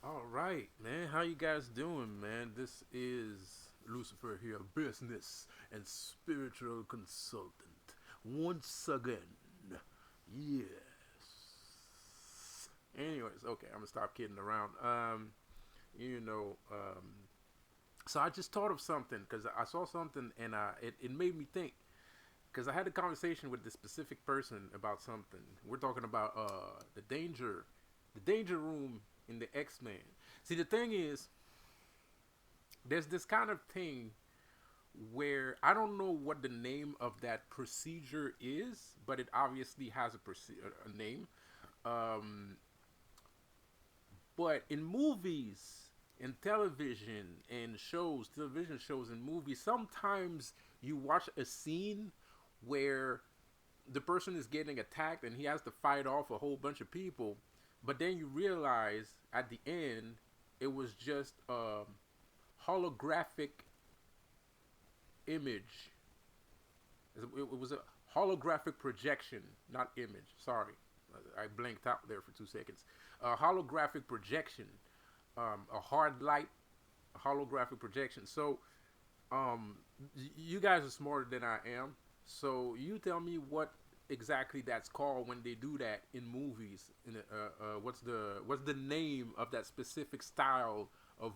All right, man. How you guys doing, man? This is Lucifer here, business and spiritual consultant. Once again, yes. Anyways, okay, I'm gonna stop kidding around. You know, so I just thought of something because I saw something and it made me think because I had a conversation with this specific person about something. We're talking about the danger room in the X Men. See, the thing is, there's this kind of thing where I don't know what the name of that procedure is, but it obviously has a name. Um, but in movies, in television, and television shows and movies, sometimes you watch a scene where the person is getting attacked and he has to fight off a whole bunch of people, but then you realize at the end it was just a holographic image. It was a holographic projection, not image. Sorry, I blanked out there for 2 seconds. A holographic projection, a hard light, a holographic projection. So, you guys are smarter than I am. So you tell me what exactly that's called when they do that in movies. What's the name of that specific style of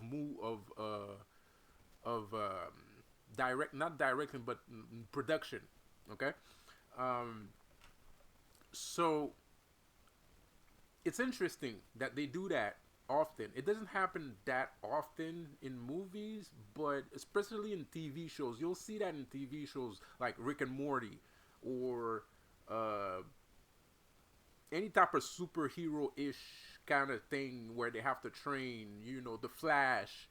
direct, not directing, but production. Okay. um so it's interesting that they do that often. It doesn't happen that often in movies, but especially in TV shows, you'll see that in TV shows like Rick and Morty, or uh any type of superhero ish kind of thing where they have to train, the Flash,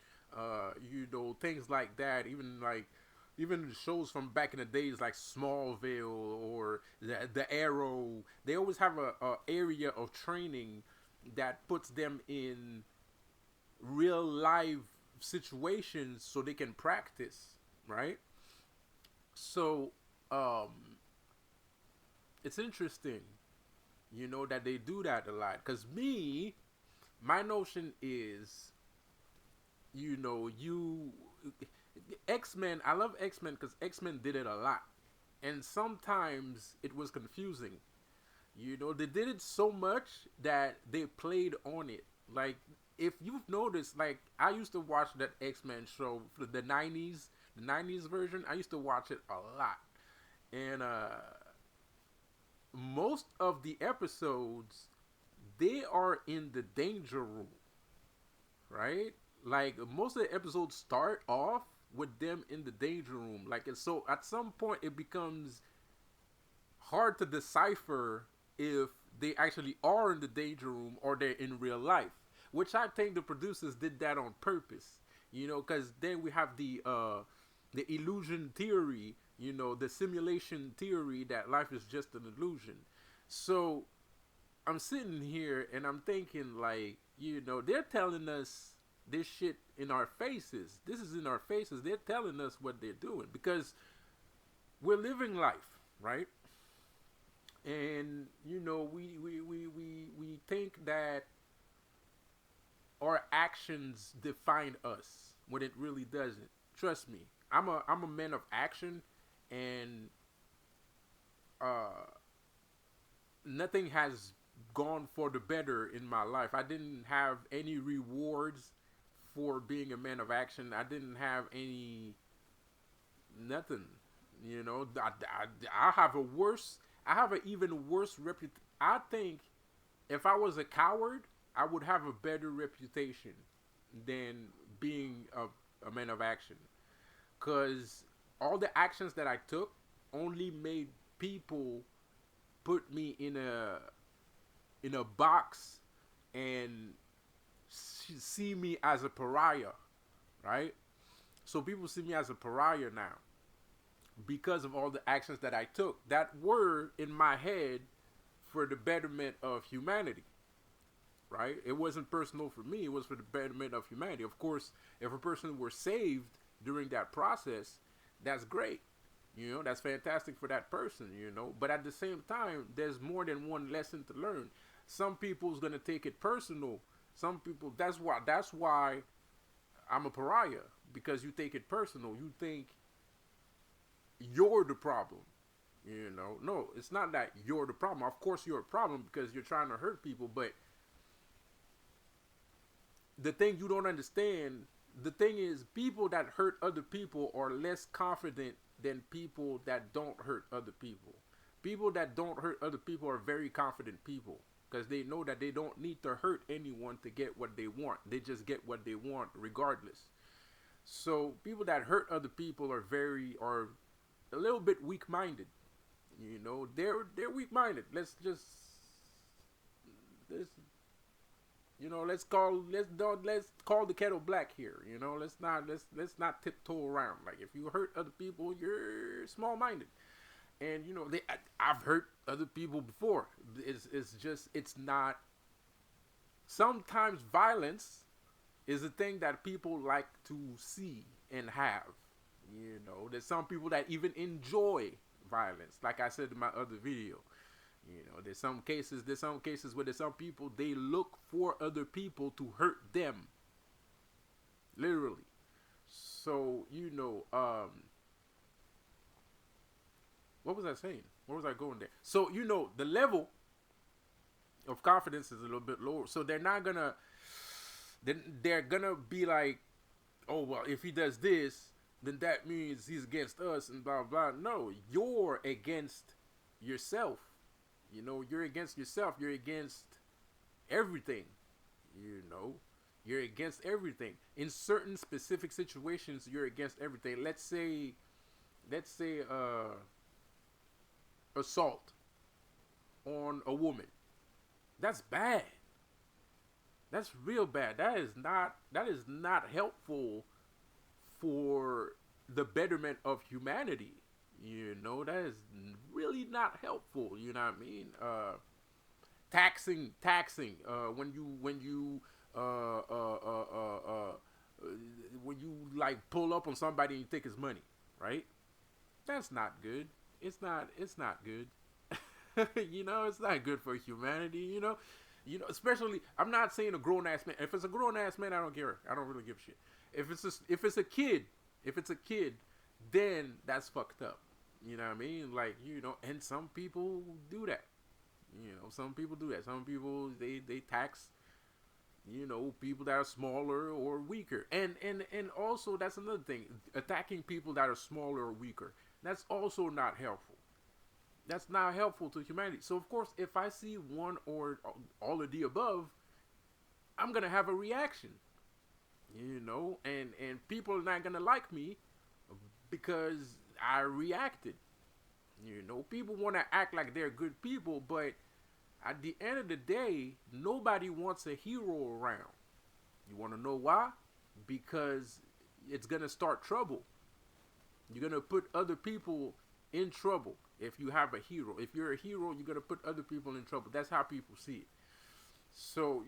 things like that. Even shows from back in the days like Smallville or the Arrow, they always have a area of training that puts them in real life situations so they can practice, right? So um it's interesting, that they do that a lot. Cause my notion is, you X Men. I love X Men because X Men did it a lot, and sometimes it was confusing. They did it so much that they played on it. Like, if you've noticed, like, I used to watch that X Men show for the '90s version. I used to watch it a lot, and most of the episodes they are in the danger room, right? Like, most of the episodes start off with them in the danger room. Like, so at some point it becomes hard to decipher if they actually are in the danger room or they're in real life. Which I think the producers did that on purpose, because then we have the illusion theory, the simulation theory that life is just an illusion. So I'm sitting here and I'm thinking, like, they're telling us this shit in our faces. This is in our faces. They're telling us what they're doing because we're living life, right? And we think that our actions define us when it really doesn't. Trust me, I'm a man of action, and uh nothing has gone for the better in my life. I didn't have any rewards for being a man of action. I didn't have any nothing. I have a worse. I have an even worse reputation. I think if I was a coward, I would have a better reputation than being a man of action. Cause all the actions that I took only made people put me in a box and see me as a pariah, right? So people see me as a pariah now because of all the actions that I took that were in my head for the betterment of humanity, right? It wasn't personal for me, it was for the betterment of humanity. Of course, if a person were saved during that process, that's great. That's fantastic for that person. But at the same time, there's more than one lesson to learn. Some people's gonna take it personal Some people. That's why I'm a pariah, because you take it personal. You think you're the problem. No, it's not that you're the problem. Of course, you're a problem because you're trying to hurt people. But the thing you don't understand, the thing is, people that hurt other people are less confident than people that don't hurt other people. People that don't hurt other people are very confident people because they know that they don't need to hurt anyone to get what they want. They just get what they want regardless. So people that hurt other people are a little bit weak minded. They're weak minded. Let's let's call the kettle black here. Let's not tiptoe around. Like, if you hurt other people, you're small minded. And I've hurt other people before. It's not. Sometimes violence is a thing that people like to see and have. There's some people that even enjoy violence, like I said in my other video. There's some cases where there's some people, they look for other people to hurt them, literally. So what was I saying? Where was I going there? So the level of confidence is a little bit lower. So they're gonna be like, oh well, if he does this, then that means he's against us and blah blah. No, you're against yourself. You're against yourself. You're against everything. You know, you're against everything. In certain specific situations, you're against everything. Let's say, assault on a woman. That's bad. That's real bad. That is not helpful for the betterment of humanity. That is really not helpful. You know what I mean? Taxing. When you like pull up on somebody and you take his money, right? That's not good. It's not good. It's not good for humanity. Especially, I'm not saying a grown ass man. If it's a grown ass man, I don't care. I don't really give a shit. If it's a kid, then that's fucked up. You know what I mean? Like, and some people do that. Some people do that. Some people, they tax, people that are smaller or weaker. And also, that's another thing. Attacking people that are smaller or weaker. That's also not helpful. That's not helpful to humanity. So, of course, if I see one or all of the above, I'm going to have a reaction. And people are not going to like me because I reacted. People want to act like they're good people, but at the end of the day, nobody wants a hero around. You want to know why? Because it's going to start trouble. You're going to put other people in trouble if you have a hero. If you're a hero, you're going to put other people in trouble. That's how people see it. So,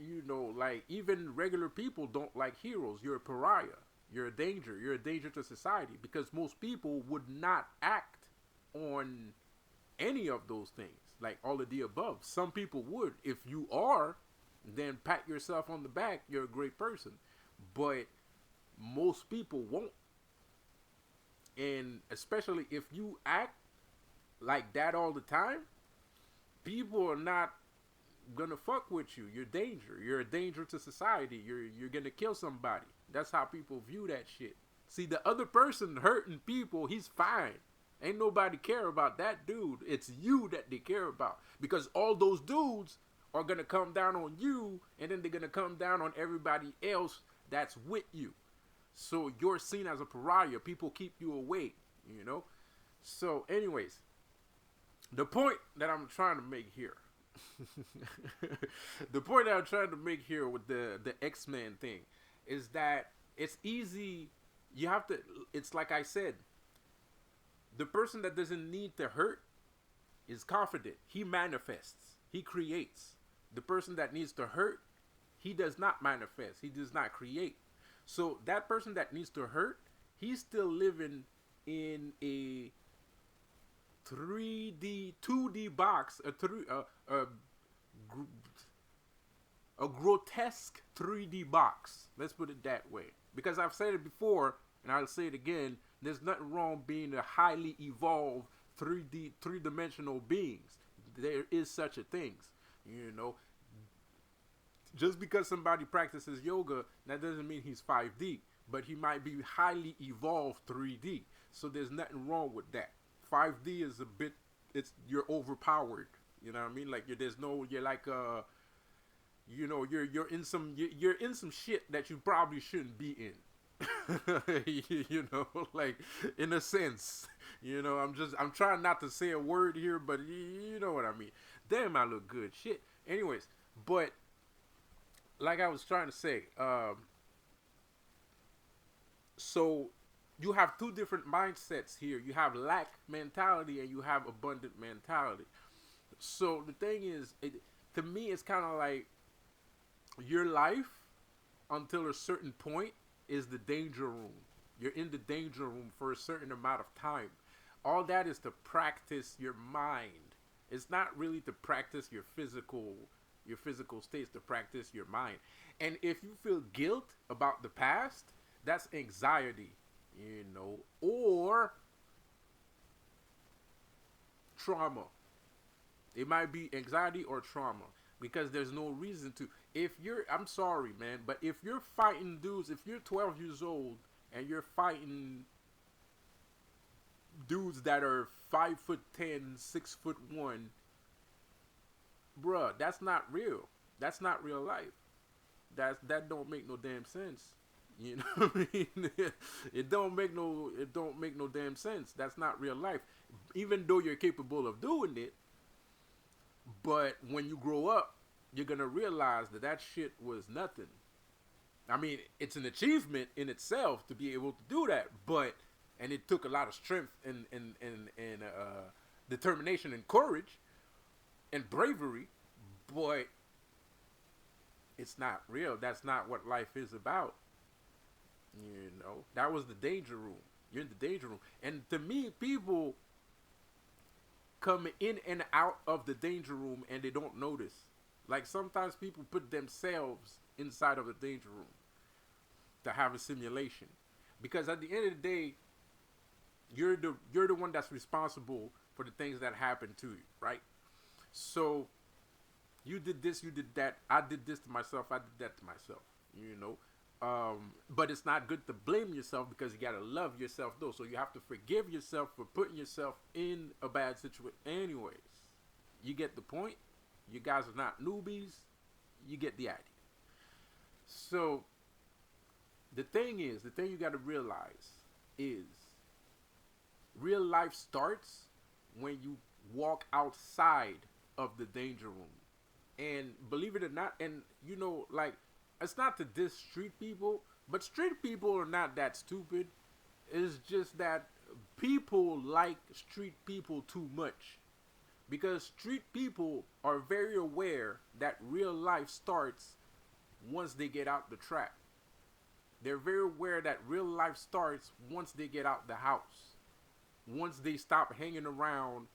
like, even regular people don't like heroes. You're a pariah. You're a danger. You're a danger to society because most people would not act on any of those things, like all of the above. Some people would. If you are, then pat yourself on the back. You're a great person. But most people won't. And especially if you act like that all the time, people are not gonna fuck with you. You're danger. You're a danger to society. You're gonna kill somebody. That's how people view that shit. See, the other person hurting people, he's fine. Ain't nobody care about that dude. It's you that they care about. Because all those dudes are gonna come down on you, and then they're gonna come down on everybody else that's with you. So you're seen as a pariah. People keep you away, So anyways, the point that I'm trying to make here, with the X-Men thing is that it's easy. It's like I said, the person that doesn't need to hurt is confident. He manifests. He creates. The person that needs to hurt, he does not manifest. He does not create. So that person that needs to hurt, he's still living in a 3D, 2D box, a grotesque 3D box. Let's put it that way. Because I've said it before, and I'll say it again. There's nothing wrong being a highly evolved 3D, three-dimensional beings. There is such a thing. You know, just because somebody practices yoga, that doesn't mean he's 5D. But he might be highly evolved 3D. So there's nothing wrong with that. 5D is a bit, you're overpowered. You know what I mean? Like there's no, you're like you're in some you're in some shit that you probably shouldn't be in. Like in a sense. I'm trying not to say a word here, but you know what I mean. Damn, I look good. Shit. Anyways, but like I was trying to say, so you have two different mindsets here. You have lack mentality and you have abundant mentality. So the thing is, to me, it's kind of like your life until a certain point is the danger room. You're in the danger room for a certain amount of time. All that is to practice your mind. It's not really to practice your physical states, to practice your mind. And if you feel guilt about the past, that's anxiety, or trauma. It might be anxiety or trauma because there's no reason to. I'm sorry, man, but if you're fighting dudes, if you're 12 years old and you're fighting dudes that are 5'10", 6'1", bruh, that's not real. That's not real life. That don't make no damn sense. You know what I mean? It don't make no damn sense. That's not real life. Even though you're capable of doing it, but when you grow up, you're gonna realize that shit was nothing. I mean, it's an achievement in itself to be able to do that, and it took a lot of strength and determination and courage and bravery, but it's not real. That's not what life is about. That was the danger room. You're in the danger room. And to me, people come in and out of the danger room and they don't notice. Like sometimes people put themselves inside of the danger room to have a simulation. Because at the end of the day, you're the one that's responsible for the things that happen to you, right? So you did this, you did that, I did this to myself, I did that to myself, but it's not good to blame yourself because you gotta love yourself though. So you have to forgive yourself for putting yourself in a bad situation. Anyways, you get the point. You guys are not newbies. You get the idea. So the thing you gotta realize is real life starts when you walk outside of the danger room. And believe it or not, and like, it's not to diss street people, but street people are not that stupid. It's just that people like street people too much. Because street people are very aware that real life starts once they get out the trap. They're very aware that real life starts once they get out the house. Once they stop hanging around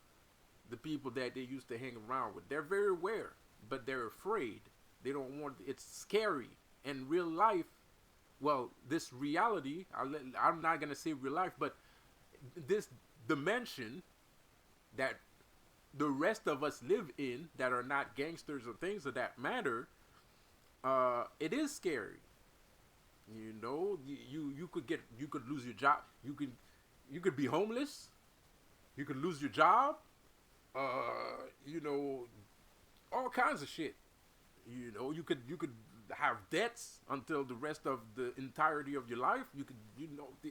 the people that they used to hang around with. They're very aware, but they're afraid. They don't want, it's scary. And real life, well, this reality, I'm not going to say real life, but this dimension that the rest of us live in that are not gangsters or things of that matter, it is scary. You could lose your job. You could be homeless. You could lose your job. All kinds of shit. You could have debts until the rest of the entirety of your life.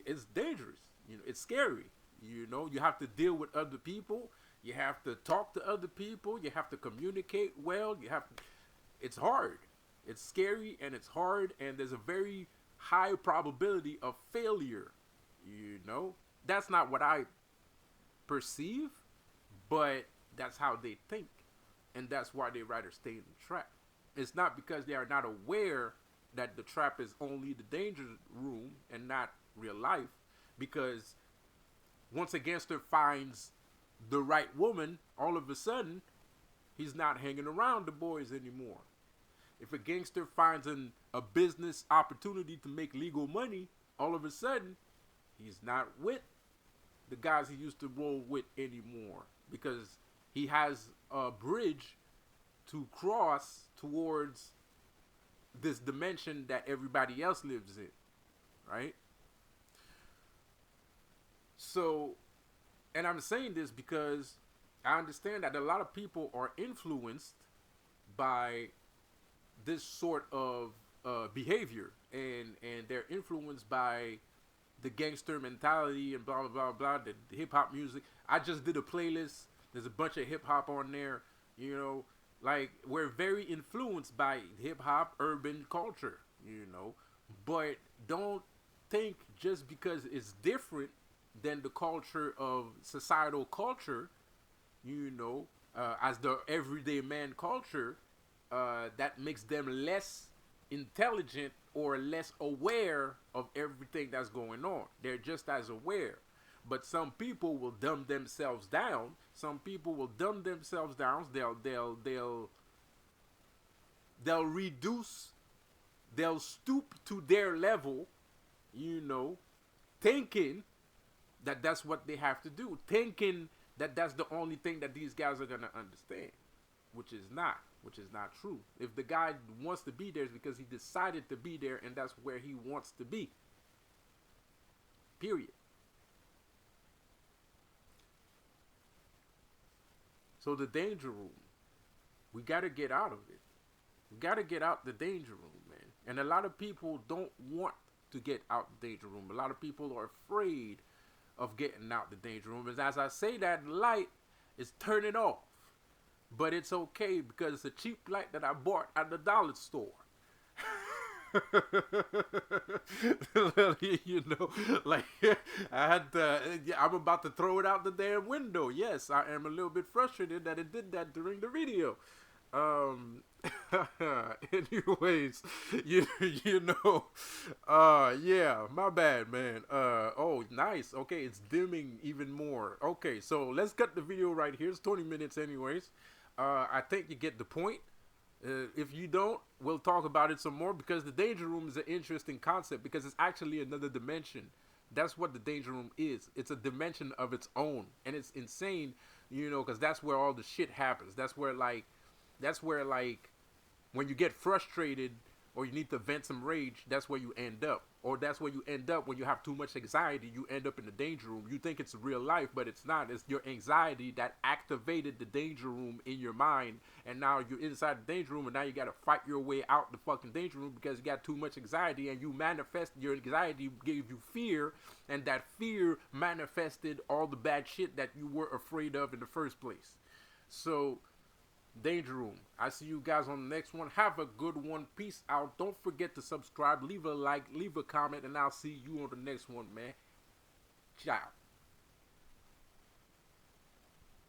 It's dangerous. It's scary. You have to deal with other people. You have to talk to other people. You have to communicate well. It's hard. It's scary and it's hard, and there's a very high probability of failure. That's not what I perceive, but that's how they think, and that's why they rather stay in the trap. It's not because they are not aware that the trap is only the danger room and not real life, because once a gangster finds the right woman, all of a sudden he's not hanging around the boys anymore. If a gangster finds a business opportunity to make legal money, all of a sudden, he's not with the guys he used to roll with anymore because he has a bridge to cross towards this dimension that everybody else lives in, right? So, and I'm saying this because I understand that a lot of people are influenced by this sort of behavior, and they're influenced by the gangster mentality and blah blah blah blah. The hip hop music. I just did a playlist. There's a bunch of hip hop on there. You know, like we're very influenced by hip hop, urban culture. You know, but don't think just because it's different than the culture of societal culture, you know, as the everyday man culture, that makes them less intelligent or less aware of everything that's going on. They're just as aware. But some people will dumb themselves down. Some people will dumb themselves down. They'll reduce. They'll stoop to their level, you know, thinking that that's what they have to do, thinking that that's the only thing that these guys are gonna understand, which is not true. If the guy wants to be there, it's because he decided to be there, and that's where he wants to be. Period. So the danger room, we gotta get out of it. We gotta get out the danger room, man. And a lot of people don't want to get out the danger room. A lot of people are afraid of getting out the danger room. And as I say that, light is turning off. But it's okay because it's a cheap light that I bought at the dollar store. You know, like I had to, I'm about to throw it out the damn window. Yes, I am a little bit frustrated that it did that during the video. Anyways, you know, yeah, my bad, man. Oh, nice. Okay, it's dimming even more. Okay, so let's cut the video right here. It's 20 minutes anyways. I think you get the point. If you don't, we'll talk about it some more, because the danger room is an interesting concept, because it's actually another dimension. That's what the danger room is. It's a dimension of its own, and it's insane, you know, because that's where all the shit happens. That's where like when you get frustrated or you need to vent some rage, that's where you end up. Or that's where you end up when you have too much anxiety. You end up in the danger room. You think it's real life, but it's not. It's your anxiety that activated the danger room in your mind, and now you're inside the danger room, and now you got to fight your way out the fucking danger room because you got too much anxiety, and you manifest your anxiety gave you fear, and that fear manifested all the bad shit that you were afraid of in the first place. So danger room. I see you guys on the next one. Have a good one. Peace out. Don't forget to subscribe, leave a like, leave a comment, and I'll see you on the next one, man. Ciao.